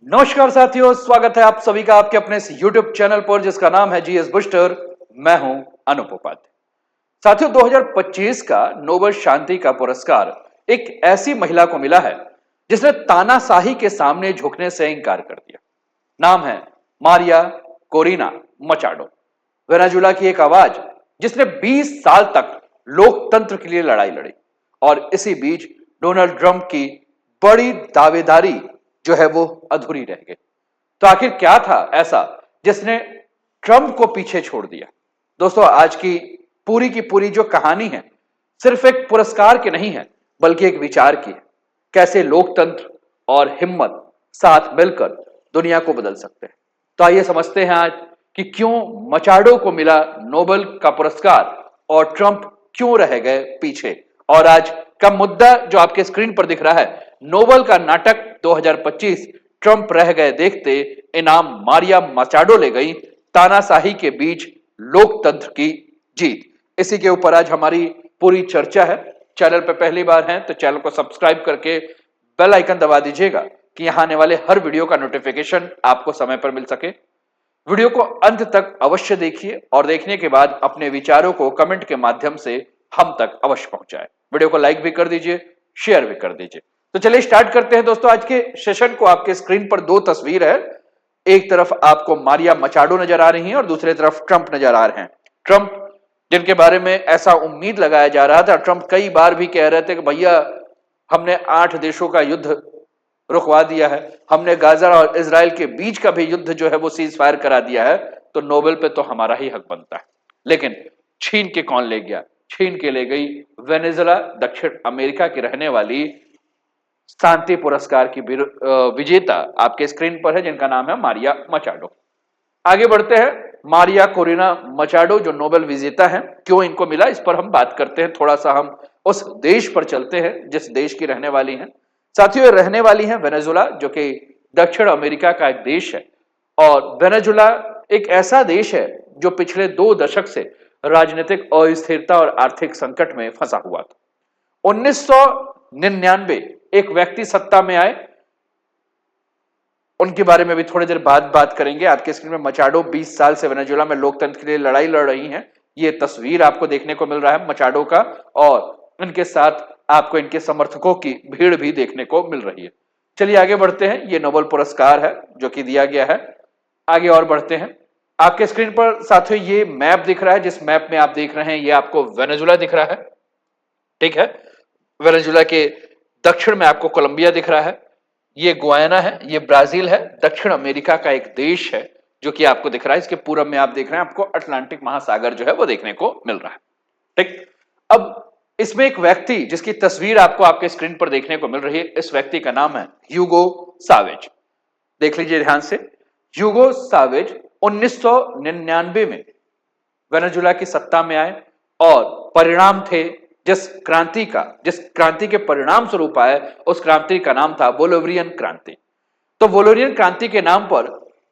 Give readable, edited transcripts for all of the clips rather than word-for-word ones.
नमस्कार साथियों, स्वागत है आप सभी का आपके अपने इस YouTube चैनल पर जिसका नाम है जीएस बूस्टर। मैं हूं अनूप उपाध्याय। साथियों, 2025 का नोबेल शांति का पुरस्कार एक ऐसी महिला को मिला है जिसने तानाशाही के सामने झुकने से इंकार कर दिया। नाम है मारिया कोरिना मचाडो। वेनेजुला की एक आवाज जिसने 20 साल तक लोकतंत्र के लिए लड़ाई लड़ी और इसी बीच डोनाल्ड ट्रंप की बड़ी दावेदारी जो है वो अधूरी रह गई। तो आखिर क्या था ऐसा जिसने ट्रंप को पीछे छोड़ दिया? दोस्तों, आज की पूरी जो कहानी है सिर्फ एक पुरस्कार की नहीं है बल्कि एक विचार की है। कैसे लोकतंत्र और हिम्मत साथ मिलकर दुनिया को बदल सकते हैं। तो आइए समझते हैं आज कि क्यों मचाडो को मिला नोबेल का पुरस्कार और ट्रंप क्यों रह गए पीछे। और आज का मुद्दा जो आपके स्क्रीन पर दिख रहा है, नोबेल का नाटक 2025, ट्रंप रह गए देखते, इनाम मारिया मचाडो ले गई, तानाशाही के बीच लोकतंत्र की जीत। इसी के ऊपर आज हमारी पूरी चर्चा है। चैनल पर पहली बार हैं तो चैनल को सब्सक्राइब करके बेल आइकन दबा दीजिएगा कि यहां आने वाले हर वीडियो का नोटिफिकेशन आपको समय पर मिल सके। वीडियो को अंत तक अवश्य देखिए और देखने के बाद अपने विचारों को कमेंट के माध्यम से हम तक अवश्य पहुंचाएं। वीडियो को लाइक भी कर दीजिए, शेयर भी कर दीजिए। तो चलिए स्टार्ट करते हैं दोस्तों आज के सेशन को। आपके स्क्रीन पर दो तस्वीर है। एक तरफ आपको मारिया मचाडो नजर आ रही है और दूसरी तरफ ट्रंप नजर आ रहे हैं। ट्रंप जिनके बारे में ऐसा उम्मीद लगाया जा रहा था, ट्रंप कई बार भी कह रहे थे कि भैया हमने 8 देशों का युद्ध रुकवा दिया है, हमने गाजा और इजराइल के बीच का भी युद्ध जो है वो सीज फायर करा दिया है, तो नोबेल पे तो हमारा ही हक बनता है। लेकिन छीन के कौन ले गया? छीन के ले गई वेनेजुला, दक्षिण अमेरिका की रहने वाली शांति पुरस्कार की विजेता आपके स्क्रीन पर है, जिनका नाम है मारिया मचाडो। आगे बढ़ते हैं। मारिया कोरिना मचाडो जो नोबेल विजेता हैं, क्यों इनको मिला इस पर हम बात करते हैं। थोड़ा सा हम उस देश पर चलते हैं जिस देश की रहने वाली हैं। साथियों, रहने वाली हैं वेनेजुला, जो कि दक्षिण अमेरिका का एक देश है। और वेनेजुला एक ऐसा देश है जो पिछले 2 दशक से राजनीतिक अस्थिरता और आर्थिक संकट में फंसा हुआ था। 1999 एक व्यक्ति सत्ता में आए, उनके बारे में भी थोड़ी देर बाद बात करेंगे। आपके स्क्रीन में मचाडो 20 साल से वेनेजुला में लोकतंत्र के लिए लड़ाई लड़ रही हैं। ये तस्वीर आपको देखने को मिल रहा है मचाडो का, और इनके साथ आपको इनके समर्थकों की भीड़ भी देखने को मिल रही है। चलिए आगे बढ़ते हैं। ये नोबेल पुरस्कार है जो कि दिया गया है। आगे और बढ़ते हैं। आपके स्क्रीन पर साथियों ये मैप दिख रहा है, जिस मैप में आप देख रहे हैं ये आपको वेनेजुला दिख रहा है, ठीक है। वेनेजुला के दक्षिण में आपको कोलंबिया दिख रहा है, ये गुयाना है, ये ब्राजील है, दक्षिण अमेरिका का एक देश है जो कि आपको दिख रहा है। इसके पूरब में आप देख रहे हैं आपको अटलांटिक महासागर जो है वो देखने को मिल रहा है, ठीक। अब इसमें एक व्यक्ति जिसकी तस्वीर आपको आपके स्क्रीन पर देखने को मिल रही है, इस व्यक्ति का नाम है ह्यूगो सावेज। देख लीजिए ध्यान से। ह्यूगो सावेज 1999 में वेनेजुला की सत्ता में आए और परिणाम थे जिस क्रांति के परिणाम स्वरूप आए, उस क्रांति का नाम था बोलोवियन क्रांति। तो बोलोवियन क्रांति के नाम पर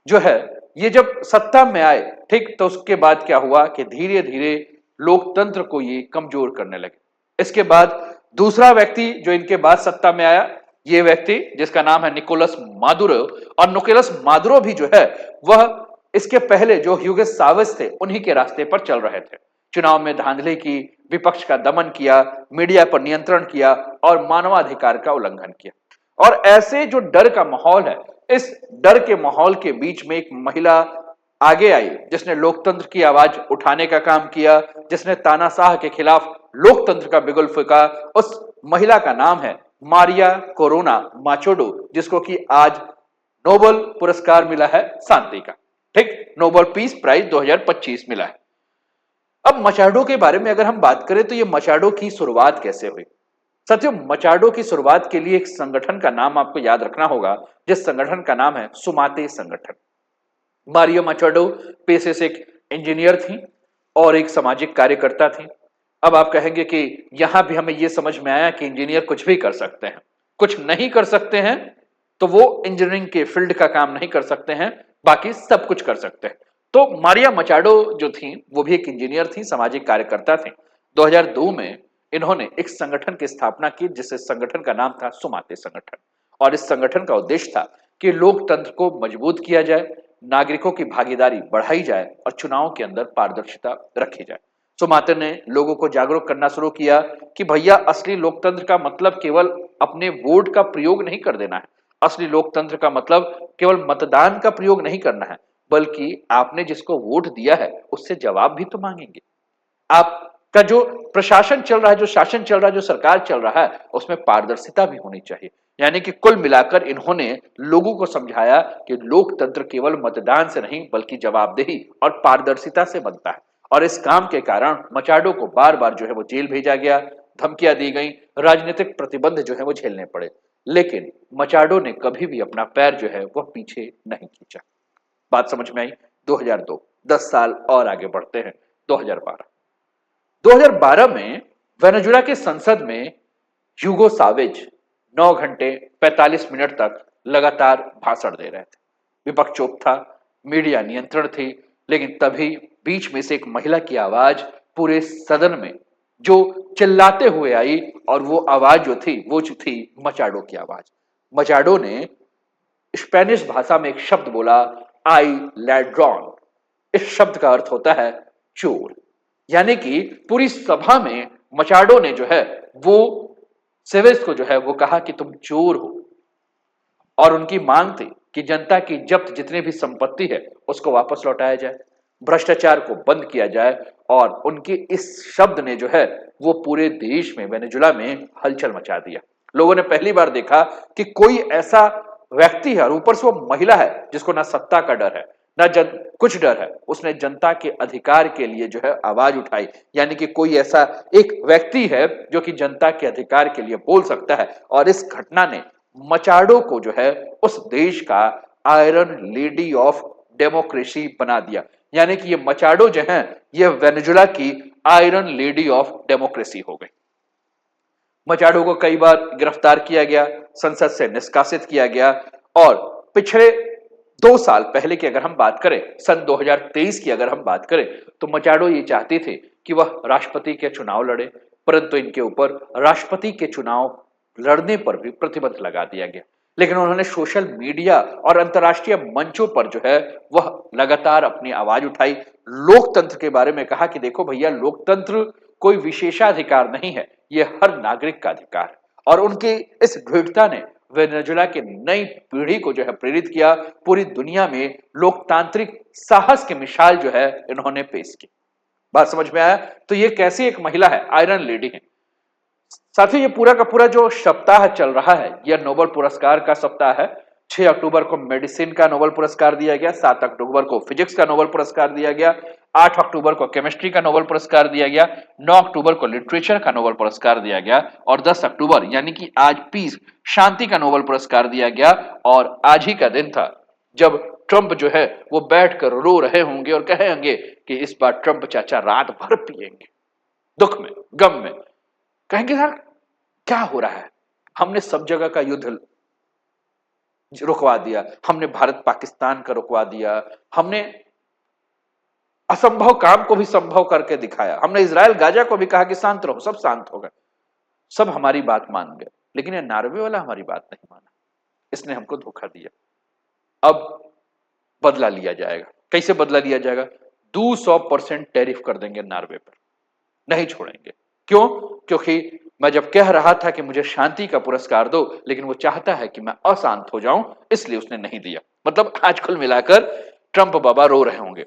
जो है ये जब सत्ता में आए, ठीक, तो उसके बाद क्या हुआ कि धीरे धीरे लोकतंत्र को ये कमजोर करने लगे। इसके बाद दूसरा व्यक्ति जो इनके बाद सत्ता में आया, ये व्यक्ति जिसका नाम है निकोलस मादुरो। और निकोलस मादुरो भी जो है वह इसके पहले जो ह्यूगो सावेज थे उन्हीं के रास्ते पर चल रहे थे। चुनाव में धांधली की, विपक्ष का दमन किया, मीडिया पर नियंत्रण किया और मानवाधिकार का उल्लंघन किया। और ऐसे जो डर का माहौल है, इस डर के माहौल के बीच में एक महिला आगे आई जिसने लोकतंत्र की आवाज उठाने का काम किया, जिसने तानाशाह के खिलाफ लोकतंत्र का बिगुल फूंका। उस महिला का नाम है मारिया कोरोना माचोडो, जिसको कि आज नोबेल पुरस्कार मिला है शांति का, ठीक, नोबेल पीस प्राइज 2025 मिला है। अब मचाडो के बारे में अगर हम बात करें तो ये मचाडो की शुरुआत कैसे हुई? साथियों, मचाडो की शुरुआत के लिए एक संगठन का नाम आपको याद रखना होगा, जिस संगठन का नाम है सुमाते संगठन। मारिया मचाडो पेशे से एक इंजीनियर थी और एक सामाजिक कार्यकर्ता थी। अब आप कहेंगे कि यहां भी हमें यह समझ में आया कि इंजीनियर कुछ भी कर सकते हैं, कुछ नहीं कर सकते हैं तो वो इंजीनियरिंग के फील्ड का काम नहीं कर सकते हैं, बाकी सब कुछ कर सकते हैं। तो मारिया मचाडो जो थी वो भी एक इंजीनियर थी, सामाजिक कार्यकर्ता थी। 2002 में इन्होंने एक संगठन की स्थापना की जिस संगठन का नाम था सुमाते संगठन। और इस संगठन का उद्देश्य था कि लोकतंत्र को मजबूत किया जाए, नागरिकों की भागीदारी बढ़ाई जाए और चुनाव के अंदर पारदर्शिता रखी जाए। सुमात्र ने लोगों को जागरूक करना शुरू किया कि भैया असली लोकतंत्र का मतलब केवल अपने वोट का प्रयोग नहीं कर देना है। असली लोकतंत्र का मतलब केवल मतदान का प्रयोग नहीं करना है, बल्कि आपने जिसको वोट दिया है उससे जवाब भी तो मांगेंगे। आपका जो प्रशासन चल रहा है, जो शासन चल रहा है, जो सरकार चल रहा है, उसमें पारदर्शिता भी होनी चाहिए। यानी कि कुल मिलाकर इन्होंने लोगों को समझाया कि लोकतंत्र केवल मतदान से नहीं बल्कि जवाबदेही और पारदर्शिता से बनता है। और इस काम के कारण मचाडो को बार बार जो है वो जेल भेजा गया, धमकियां दी गई, राजनीतिक प्रतिबंध जो है वो झेलने पड़े, लेकिन मचाडो ने कभी भी अपना पैर जो है वह पीछे नहीं खींचा। बात समझ में आई? 2002, 10 साल और आगे बढ़ते हैं। 2012 में वेनेजुएला की संसद में ह्यूगो सावेज 9 घंटे 45 मिनट तक लगातार भाषण दे रहे थे। विपक्ष चुप था, मीडिया नियंत्रण थी, लेकिन तभी बीच में से एक महिला की आवाज पूरे सदन में जो चिल्लाते हुए आई, और वो आवाज जो थी वो थी मचाडो की आवाज। मचाडो ने स्पेनिश भाषा में एक शब्द बोला, आई लैड्रॉन। इस शब्द का अर्थ होता है चोर। यानी कि पूरी सभा में मचाडो ने जो है वो सेवेज को जो है वो कहा कि तुम चोर हो, और उनकी मांग थी कि जनता की जब्त जितनी भी संपत्ति है उसको वापस लौटाया जाए, भ्रष्टाचार को बंद किया जाए। और उनके इस शब्द ने जो है वो पूरे देश में, वेनेजुएला में हलचल मचा दिया। लोगों ने पहली बार देखा कि कोई ऐसा व्यक्ति है, और ऊपर से वो महिला है, जिसको ना सत्ता का डर है ना कुछ डर है। उसने जनता के अधिकार के लिए जो है आवाज उठाई। यानी कि कोई ऐसा एक व्यक्ति है जो कि जनता के अधिकार के लिए बोल सकता है, और इस घटना ने मचाडो को जो है उस देश का आयरन लेडी ऑफ डेमोक्रेसी बना दिया। यानी कि ये मचाडो जो है ये वेनेजुएला की आयरन लेडी ऑफ डेमोक्रेसी हो गई। मचाडो को कई बार गिरफ्तार किया गया, संसद से निष्कासित किया गया, और पिछले 2 साल पहले की अगर हम बात करें, सन 2023 की अगर हम बात करें, तो मचाडो ये चाहते थे कि वह राष्ट्रपति के चुनाव लड़े, परंतु इनके ऊपर राष्ट्रपति के चुनाव लड़ने पर भी प्रतिबंध लगा दिया गया। लेकिन उन्होंने सोशल मीडिया और अंतर्राष्ट्रीय मंचों पर जो है वह लगातार अपनी आवाज उठाई, लोकतंत्र के बारे में कहा कि देखो भैया, लोकतंत्र कोई विशेषाधिकार नहीं है, यह हर नागरिक का अधिकार है। और उनकी इस दृढ़ता ने वेनेजुएला की नई पीढ़ी को जो है प्रेरित किया। पूरी दुनिया में लोकतांत्रिक साहस की मिसाल जो है इन्होंने पेश की। बात समझ में आया? तो ये कैसी एक महिला है, आयरन लेडी है। साथियों, ये पूरा का पूरा जो सप्ताह चल रहा है यह नोबेल पुरस्कार का सप्ताह है। 6 अक्टूबर को मेडिसिन का नोबेल पुरस्कार दिया गया, 7 अक्टूबर को फिजिक्स का नोबेल पुरस्कार दिया गया, 8 अक्टूबर को केमिस्ट्री का नोबेल पुरस्कार दिया गया, 9 अक्टूबर को लिटरेचर का नोबेल पुरस्कार दिया गया, और 10 अक्टूबर यानी कि आज पीस शांति का नोबेल पुरस्कार दिया गया। और आज ही का दिन था जब ट्रंप जो है वो बैठकर रो रहे होंगे और कहेंगे कि इस बार ट्रंप चाचा रात भर पिएंगे, दुख में, गम में। कहेंगे यार क्या हो रहा है, हमने सब जगह का युद्ध रुकवा दिया, हमने भारत पाकिस्तान का रुकवा दिया, हमने असंभव काम को भी संभव करके दिखाया, हमने इजराइल गाजा को भी कहा कि शांत रहो, सब शांत हो गए, सब हमारी बात मान गए। लेकिन ये नॉर्वे वाला हमारी बात नहीं माना, इसने हमको धोखा दिया। अब बदला लिया जाएगा। कैसे बदला लिया जाएगा? 200% टैरिफ कर देंगे नॉर्वे पर, नहीं छोड़ेंगे। क्यों? क्योंकि मैं जब कह रहा था कि मुझे शांति का पुरस्कार दो, लेकिन वो चाहता है कि मैं अशांत हो जाऊं, इसलिए उसने नहीं दिया। मतलब आज कुल मिलाकर ट्रंप बाबा रो रहे होंगे।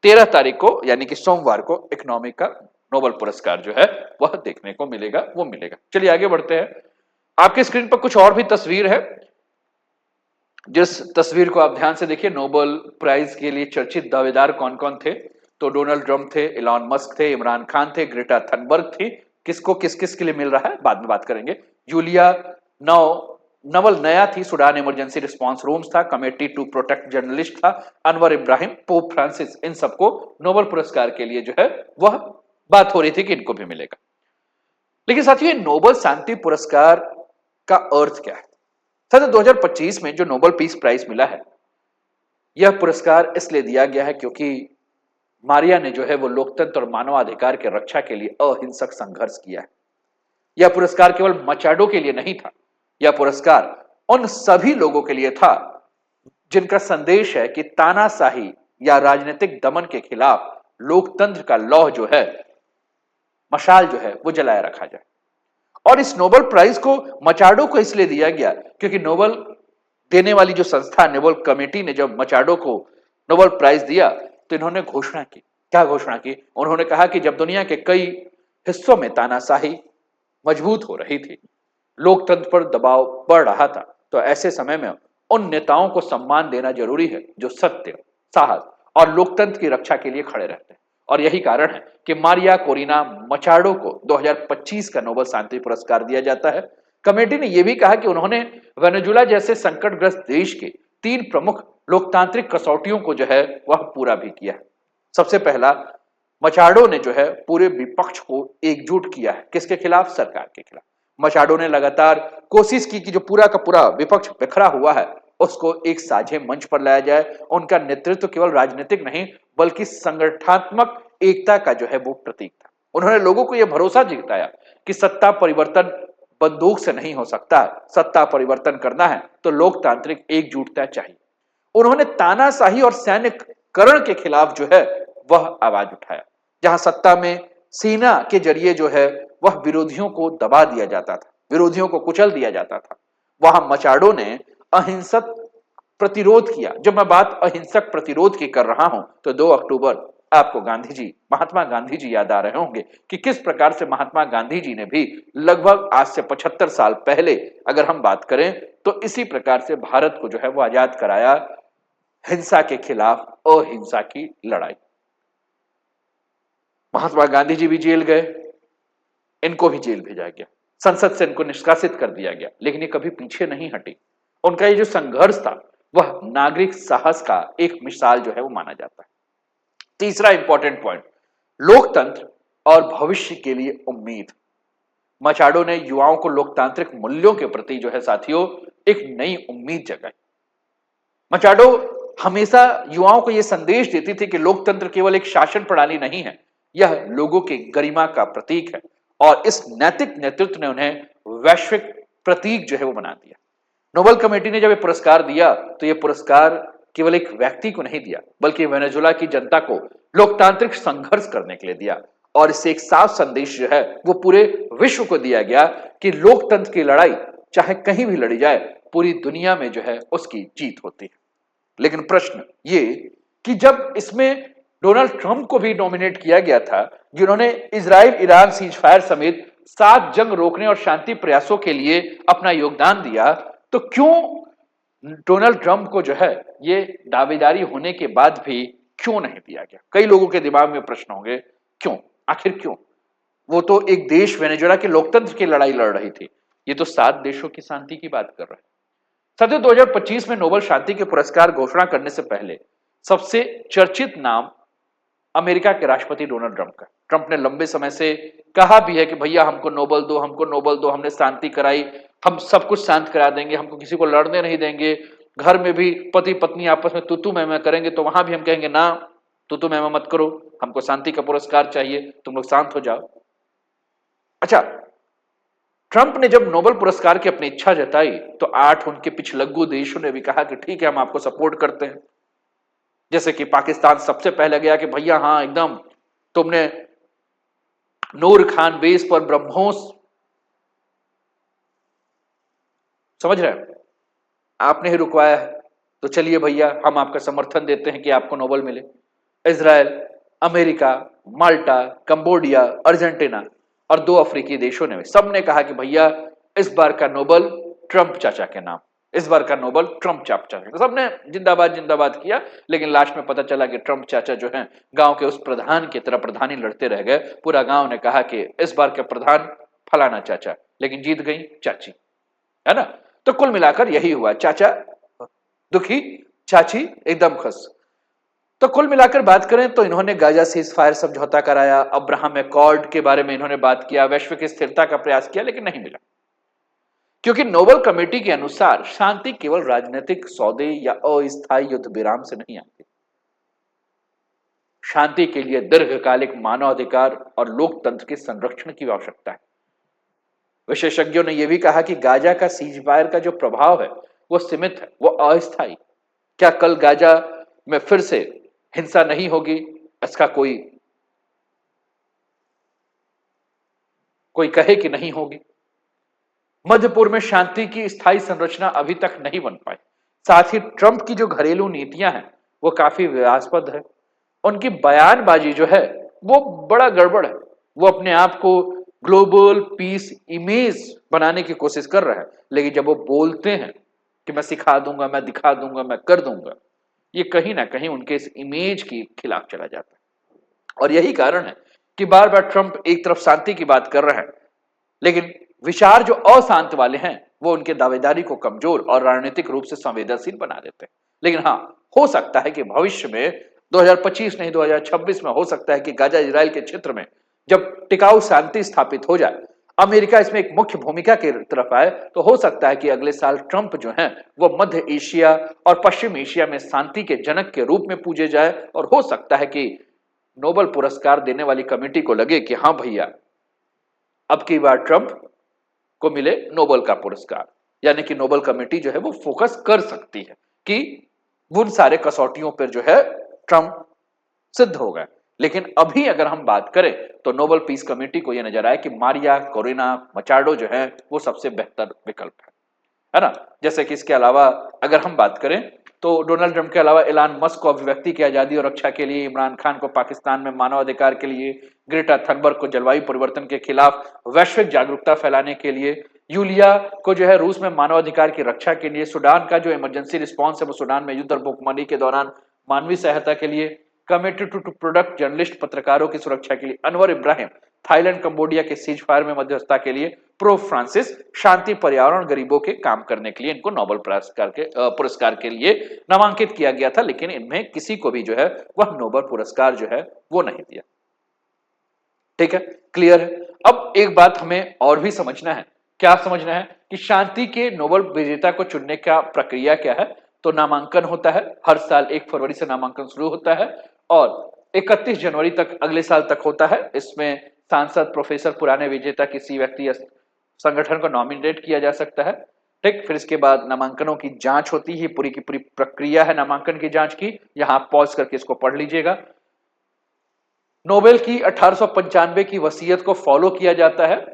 13 तारीख को यानी कि सोमवार को इकोनॉमी का नोबेल पुरस्कार जो है वह देखने को मिलेगा, वो मिलेगा। चलिए आगे बढ़ते हैं। आपके स्क्रीन पर कुछ और भी तस्वीर है, जिस तस्वीर को आप ध्यान से देखिए। नोबेल प्राइज के लिए चर्चित दावेदार कौन कौन थे? तो डोनाल्ड ट्रंप थे, इलॉन मस्क थे, इमरान खान थे, ग्रेटा थनबर्ग थी। किसको किस किस के लिए मिल रहा है बाद में बात करेंगे। जूलिया नवल नया थी, सुडान इमरजेंसी रिस्पांस रूम्स था, कमेटी टू प्रोटेक्ट जर्नलिस्ट था, अनवर इब्राहिम, पोप फ्रांसिस, इन सबको नोबेल पुरस्कार के लिए जो है वह बात हो रही थी कि इनको भी मिलेगा। लेकिन साथियों, नोबेल शांति पुरस्कार का अर्थ क्या है? सर 2025 में जो नोबेल पीस प्राइज मिला है, यह पुरस्कार इसलिए दिया गया है क्योंकि मारिया ने जो है वो लोकतंत्र और मानवाधिकार के रक्षा के लिए अहिंसक संघर्ष किया है। यह पुरस्कार केवल मचाडो के लिए नहीं था, यह पुरस्कार उन सभी लोगों के लिए था जिनका संदेश है कि तानाशाही या राजनीतिक दमन के खिलाफ लोकतंत्र का लौह जो है, मशाल जो है वो जलाया रखा जाए। और इस नोबेल प्राइज को मचाडो को इसलिए दिया गया क्योंकि नोबेल देने वाली जो संस्था नोबेल कमेटी ने जब मचाडो को नोबेल प्राइज दिया तो इन्होंने घोषणा की। क्या घोषणा की? उन्होंने कहा कि जब दुनिया के कई हिस्सों में तानाशाही मजबूत हो रही थी, लोकतंत्र पर दबाव बढ़ रहा था, तो ऐसे समय में उन नेताओं को सम्मान देना जरूरी है जो सत्य, साहस और लोकतंत्र की रक्षा के लिए खड़े रहते हैं। और यही कारण है कि मारिया कोरिना मचाडो को 2025 का नोबेल शांति पुरस्कार दिया जाता है। कमेटी ने यह भी कहा कि उन्होंने वेनेजुला जैसे संकटग्रस्त देश के 3 प्रमुख लोकतांत्रिक कसौटियों को जो है वह पूरा भी किया है। सबसे पहला, मचाडो ने जो है पूरे विपक्ष को एकजुट किया है। किसके खिलाफ? सरकार के खिलाफ। मचाडो ने लगातार कोशिश की कि जो पूरा का पूरा विपक्ष बिखरा हुआ है उसको एक साझे मंच पर लाया जाए। उनका नेतृत्व केवल राजनीतिक नहीं बल्कि संगठनात्मक एकता का जो है वो प्रतीक था। उन्होंने लोगों को यह भरोसा दिलाया कि सत्ता परिवर्तन बंदूक से नहीं हो सकता, सत्ता परिवर्तन करना है तो लोकतांत्रिक एकजुटता चाहिए। उन्होंने तानाशाही और सैन्यकरण के खिलाफ जो है वह आवाज उठाया। जहां सत्ता में सेना के जरिए जो है वह विरोधियों को दबा दिया जाता था, विरोधियों को कुचल दिया जाता था, वहां मचाडो ने अहिंसक प्रतिरोध किया। जब मैं बात अहिंसक प्रतिरोध की कर रहा हूं तो 2 अक्टूबर आपको गांधी जी, महात्मा गांधी जी याद आ रहे होंगे कि किस प्रकार से महात्मा गांधी जी ने भी लगभग आज से 75 साल पहले अगर हम बात करें तो इसी प्रकार से भारत को जो है वो आजाद कराया। हिंसा के खिलाफ अहिंसा की लड़ाई। महात्मा गांधी जी भी जेल गए, इनको भी जेल भेजा गया, संसद से इनको निष्कासित कर दिया गया, लेकिन ये कभी पीछे नहीं हटी। उनका ये जो संघर्ष था वह नागरिक साहस का एक मिसाल जो है वो माना जाता है। तीसरा इंपॉर्टेंट पॉइंट, लोकतंत्र और भविष्य के लिए उम्मीद। मचाडो ने युवाओं को लोकतांत्रिक मूल्यों के प्रति जो है साथियों एक नई उम्मीद जगाई। मचाडो हमेशा युवाओं को यह संदेश देती थी कि लोकतंत्र केवल एक शासन प्रणाली नहीं है, यह लोगों की गरिमा का प्रतीक है। और इस नैतिक नेतृत्व ने उन्हें वैश्विक प्रतीक जो है वो बना दिया। नोबेल कमेटी ने जब ये पुरस्कार दिया तो यह पुरस्कार केवल एक व्यक्ति को नहीं दिया बल्कि वेनेजुला की जनता को लोकतांत्रिक संघर्ष करने के लिए दिया। और इससे एक साफ संदेश जो है वो पूरे विश्व को दिया गया कि लोकतंत्र की लड़ाई चाहे कहीं भी लड़ी जाए, पूरी दुनिया में जो है उसकी जीत होती है। लेकिन प्रश्न ये कि जब इसमें डोनाल्ड ट्रंप को भी नॉमिनेट किया गया था, जिन्होंने इजराइल ईरान सीज फायर समेत 7 जंग रोकने और शांति प्रयासों के लिए अपना योगदान दिया, तो क्यों डोनाल्ड ट्रंप को जो है ये दावेदारी होने के बाद भी क्यों नहीं दिया गया? कई लोगों के दिमाग में प्रश्न होंगे, क्यों? आखिर क्यों? वो तो एक देश वेनेजुला के लोकतंत्र की लड़ाई लड़ रही थी, ये तो 7 देशों की शांति की बात कर रहे हैं। साथियों, 2025 में नोबेल शांति के पुरस्कार घोषणा करने से पहले सबसे चर्चित नाम अमेरिका के राष्ट्रपति डोनाल्ड ट्रंप का। ट्रंप ने लंबे समय से कहा भी है कि भैया हमको नोबेल दो, हमको नोबेल दो, हमने शांति कराई, हम सब कुछ शांत करा देंगे, हमको किसी को लड़ने नहीं देंगे, घर में भी पति पत्नी आपस में तू मैं करेंगे तो वहां भी हम कहेंगे ना, तू मैं मत करो, हमको शांति का पुरस्कार चाहिए, तुम लोग शांत हो जाओ। अच्छा, ट्रंप ने जब नोबेल पुरस्कार की अपनी इच्छा जताई तो 8 उनके पिछलग्गू देशों ने भी कहा कि ठीक है, हम आपको सपोर्ट करते हैं। जैसे कि पाकिस्तान सबसे पहले गया कि भैया हाँ एकदम, तुमने नूर खान बेस पर ब्रह्मोस, समझ रहे हैं, आपने ही रुकवाया है, तो चलिए भैया हम आपका समर्थन देते हैं कि आपको नोबेल मिले। इजराइल, अमेरिका, माल्टा, कंबोडिया, अर्जेंटीना और 2 अफ्रीकी देशों ने सबने कहा कि भैया इस बार का नोबेल ट्रंप चाचा के नाम, इस बार का नोबेल ट्रंप चाचा, सबने जिंदाबाद जिंदाबाद किया। लेकिन लास्ट में पता चला कि ट्रंप चाचा जो हैं गांव के उस प्रधान की तरह प्रधानी लड़ते रह गए। पूरा गांव ने कहा कि इस बार के प्रधान फलाना चाचा, लेकिन जीत गई चाची, है ना। तो कुल मिलाकर यही हुआ, चाचा दुखी, चाची एकदम खुश। तो कुल मिलाकर बात करें तो इन्होंने गाजा सीज फायर समझौता कराया, अब्राहम एकॉर्ड के बारे में इन्होंने बात किया, वैश्विक स्थिरता का प्रयास किया, लेकिन नहीं मिला। क्योंकि नोबेल कमेटी के अनुसार शांति केवल राजनीतिक सौदे या अस्थायी युद्ध विराम से नहीं आती। शांति के लिए दीर्घकालिक मानवाधिकार और लोकतंत्र के संरक्षण की आवश्यकता है। विशेषज्ञों ने यह भी कहा कि गाजा का सीज फायर का जो प्रभाव है वो सीमित है, वो अस्थायी। क्या कल गाजा में फिर से हिंसा नहीं होगी? इसका कोई कहे कि नहीं होगी। मध्य पूर्व में शांति की स्थायी संरचना अभी तक नहीं बन पाई। साथ ही ट्रंप की जो घरेलू नीतियां हैं वो काफी विवादास्पद है। उनकी बयानबाजी जो है वो बड़ा गड़बड़ है। वो अपने आप को ग्लोबल पीस इमेज बनाने की कोशिश कर रहा है, लेकिन जब वो बोलते हैं कि मैं सिखा दूंगा, मैं दिखा दूंगा, मैं कर दूंगा, ये कहीं ना कहीं उनके इस इमेज के खिलाफ चला जाता है। और यही कारण है कि बार बार ट्रंप एक तरफ शांति की बात कर रहे हैं, लेकिन विचार जो अशांत वाले हैं वो उनके दावेदारी को कमजोर और राजनीतिक रूप से संवेदनशील बना देते हैं। लेकिन हाँ, हो सकता है कि भविष्य में 2025 नहीं 2026 में हो सकता है कि गाजा इजराइल के क्षेत्र में जब टिकाऊ शांति स्थापित हो जाए, अमेरिका इसमें एक मुख्य भूमिका की तरफ आए, तो हो सकता है कि अगले साल ट्रंप जो है वो मध्य एशिया और पश्चिम एशिया में शांति के जनक के रूप में पूजे जाए। और हो सकता है कि नोबेल पुरस्कार देने वाली कमेटी को लगे कि हाँ भैया, अब की बार ट्रंप को मिले नोबेल का पुरस्कार। यानी कि नोबेल कमेटी जो है वो फोकस कर सकती है कि उन सारे कसौटियों पर जो है ट्रंप सिद्ध हो गए। लेकिन अभी अगर हम बात करें तो नोबेल पीस कमेटी को यह नजर आया कि मारिया कोरेना मचाडो जो है वो सबसे बेहतर विकल्प है ना। जैसे कि इसके अलावा अगर हम बात करें तो डोनाल्ड ट्रंप के अलावा एलान मस्क को अभिव्यक्ति की आजादी और रक्षा के लिए, इमरान खान को पाकिस्तान में मानवाधिकार के लिए, ग्रेटा थनबर्ग को जलवायु परिवर्तन के खिलाफ वैश्विक जागरूकता फैलाने के लिए, यूलिया को जो है रूस में मानवाधिकार की रक्षा के लिए, सूडान का जो इमरजेंसी रिस्पॉन्स है वो सूडान में युद्ध और भूखमरी के दौरान मानवीय सहायता के लिए, कमिटेड टू प्रोडक्ट जर्नलिस्ट पत्रकारों की सुरक्षा के लिए, अनवर इब्राहिम थाईलैंड कंबोडिया के सीज फायर में मध्यस्थता के लिए, प्रो फ्रांसिस शांति पर्यावरण गरीबों के काम करने के लिए इनको नोबेल पुरस्कार के लिए नामांकित किया गया था। लेकिन इनमें किसी को भी जो है वह नोबेल पुरस्कार जो है वो नहीं दिया। ठीक है, क्लियर है। अब एक बात हमें और भी समझना है। क्या समझना है? कि शांति के नोबेल विजेता को चुनने का प्रक्रिया क्या है। तो नामांकन होता है, हर साल 1 फरवरी से नामांकन शुरू होता है और 31 जनवरी तक अगले साल तक होता है। इसमें सांसद, प्रोफेसर, पुराने विजेता किसी व्यक्ति या संगठन को नॉमिनेट किया जा सकता है। ठीक, फिर इसके बाद नामांकनों की जांच होती है, पूरी की पूरी प्रक्रिया है नामांकन की जांच की। यहां पॉज करके इसको पढ़ लीजिएगा। नोबेल की 1895 की वसीयत को फॉलो किया जाता है।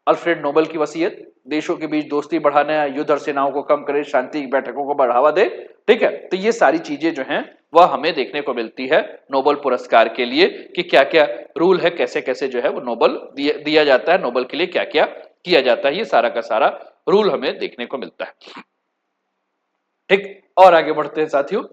अल्फ्रेड नोबेल की वसीयत, देशों के बीच दोस्ती बढ़ाना, युद्ध और सेनाओं को कम करे, शांति की बैठकों को बढ़ावा दे। ठीक है, तो ये सारी चीजें जो हैं वह हमें देखने को मिलती है नोबेल पुरस्कार के लिए कि क्या क्या रूल है, कैसे कैसे जो है वो नोबेल दिया जाता है, नोबेल के लिए क्या क्या किया जाता है, ये सारा का सारा रूल हमें देखने को मिलता है। ठीक, और आगे बढ़ते हैं साथियों,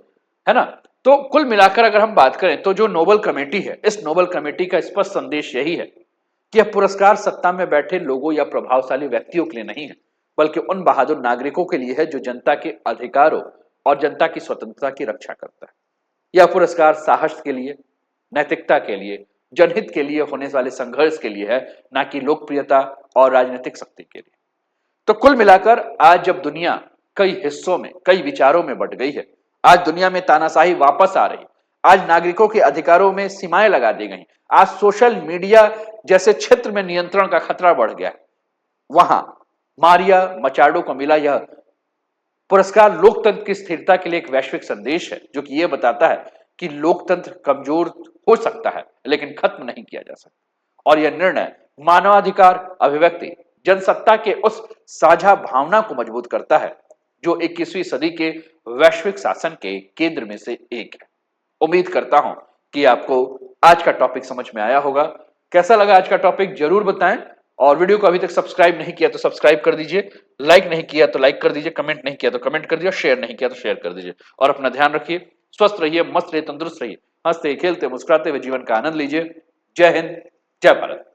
है ना। तो कुल मिलाकर अगर हम बात करें तो जो नोबेल कमेटी है, इस नोबेल कमेटी का स्पष्ट संदेश यही है कि यह पुरस्कार सत्ता में बैठे लोगों या प्रभावशाली व्यक्तियों के लिए नहीं है, बल्कि उन बहादुर नागरिकों के लिए है जो जनता के अधिकारों और जनता की स्वतंत्रता की रक्षा करता है। यह पुरस्कार साहस के लिए, नैतिकता के लिए, जनहित के लिए होने वाले संघर्ष के लिए है, ना कि लोकप्रियता और राजनीतिक शक्ति के लिए। तो कुल मिलाकर आज जब दुनिया कई हिस्सों में, कई विचारों में बंट गई है, आज दुनिया में तानाशाही वापस आ रही, आज नागरिकों के अधिकारों में सीमाएं लगा दी गई, आज सोशल मीडिया जैसे क्षेत्र में नियंत्रण का खतरा बढ़ गया, वहां मारिया मचाडो को मिला यह पुरस्कार लोकतंत्र की स्थिरता के लिए एक वैश्विक संदेश है, जो कि यह बताता है कि लोकतंत्र कमजोर हो सकता है लेकिन खत्म नहीं किया जा सकता। और यह निर्णय मानवाधिकार, अभिव्यक्ति, जनसत्ता के उस साझा भावना को मजबूत करता है जो 21वीं सदी के वैश्विक शासन के केंद्र में से एक है। उम्मीद करता हूं कि आपको आज का टॉपिक समझ में आया होगा। कैसा लगा आज का टॉपिक जरूर बताएं, और वीडियो को अभी तक सब्सक्राइब नहीं किया तो सब्सक्राइब कर दीजिए, लाइक नहीं किया तो लाइक कर दीजिए, कमेंट नहीं किया तो कमेंट कर दीजिए, शेयर नहीं किया तो शेयर कर दीजिए। और अपना ध्यान रखिए, स्वस्थ रहिए, मस्त रहिए, तंदुरुस्त रहिए, हंसते खेलते मुस्कुराते हुए जीवन का आनंद लीजिए। जय हिंद, जय भारत।